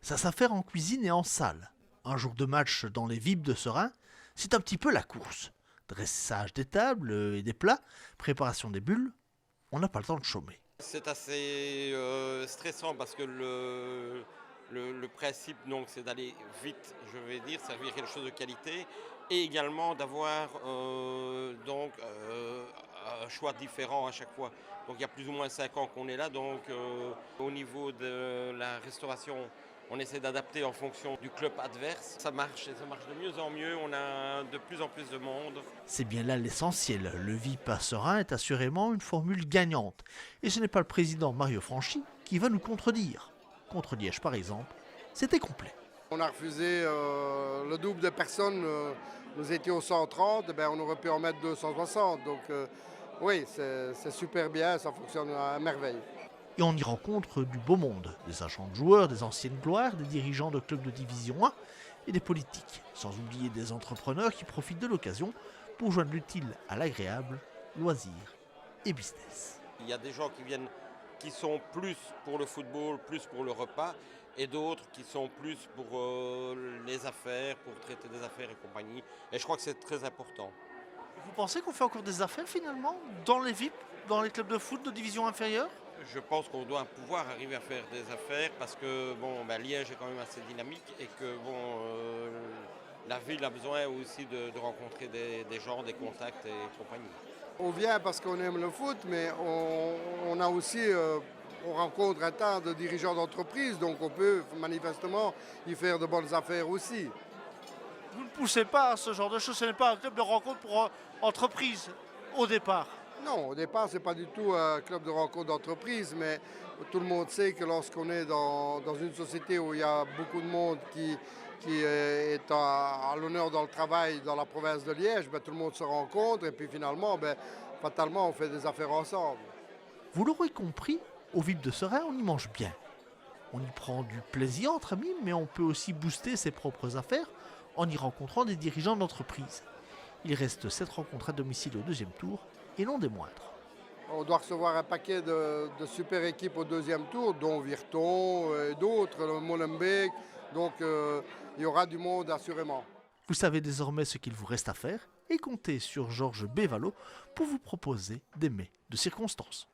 Ça s'affaire en cuisine et en salle. Un jour de match dans les VIP de Serein, c'est un petit peu la course. Dressage des tables et des plats, préparation des bulles, on n'a pas le temps de chômer. C'est assez stressant parce que le principe donc c'est d'aller vite, je vais dire, servir quelque chose de qualité et également d'avoir un choix différent à chaque fois. Donc il y a plus ou moins 5 ans qu'on est là, donc au niveau de la restauration, on essaie d'adapter en fonction du club adverse. Ça marche et ça marche de mieux en mieux, on a de plus en plus de monde. C'est bien là l'essentiel. Le VIP à Serein est assurément une formule gagnante. Et ce n'est pas le président Mario Franchi qui va nous contredire. Contre Liège par exemple, c'était complet. On a refusé le double de personnes. Nous étions 130, on aurait pu en mettre 260. Donc oui, c'est super bien, ça fonctionne à merveille. Et on y rencontre du beau monde, des agents de joueurs, des anciennes gloires, des dirigeants de clubs de division 1 et des politiques, sans oublier des entrepreneurs qui profitent de l'occasion pour joindre l'utile à l'agréable, loisirs et business. Il y a des gens qui viennent qui sont plus pour le football, plus pour le repas, et d'autres qui sont plus pour les affaires, pour traiter des affaires et compagnie. Et je crois que c'est très important. Vous pensez qu'on fait encore des affaires finalement dans les VIP, dans les clubs de foot de division inférieure? Je pense qu'on doit pouvoir arriver à faire des affaires parce que Liège est quand même assez dynamique et que la ville a besoin aussi de rencontrer des gens, des contacts et compagnie. On vient parce qu'on aime le foot, mais on a aussi, on rencontre un tas de dirigeants d'entreprise, donc on peut manifestement y faire de bonnes affaires aussi. Vous ne poussez pas à ce genre de choses, ce n'est pas un club de rencontre pour entreprises au départ. Non, au départ, ce n'est pas du tout un club de rencontre d'entreprise, mais tout le monde sait que lorsqu'on est dans une société où il y a beaucoup de monde qui est à l'honneur dans le travail dans la province de Liège, tout le monde se rencontre et puis finalement, fatalement, on fait des affaires ensemble. Vous l'aurez compris, au VIP de Serein, on y mange bien. On y prend du plaisir entre amis, mais on peut aussi booster ses propres affaires en y rencontrant des dirigeants d'entreprise. Il reste 7 rencontres à domicile au deuxième tour, et non des moindres. On doit recevoir un paquet de super équipes au deuxième tour, dont Virton et d'autres, le Molenbeek. Donc il y aura du monde assurément. Vous savez désormais ce qu'il vous reste à faire et comptez sur Georges Bévalo pour vous proposer des mets de circonstance.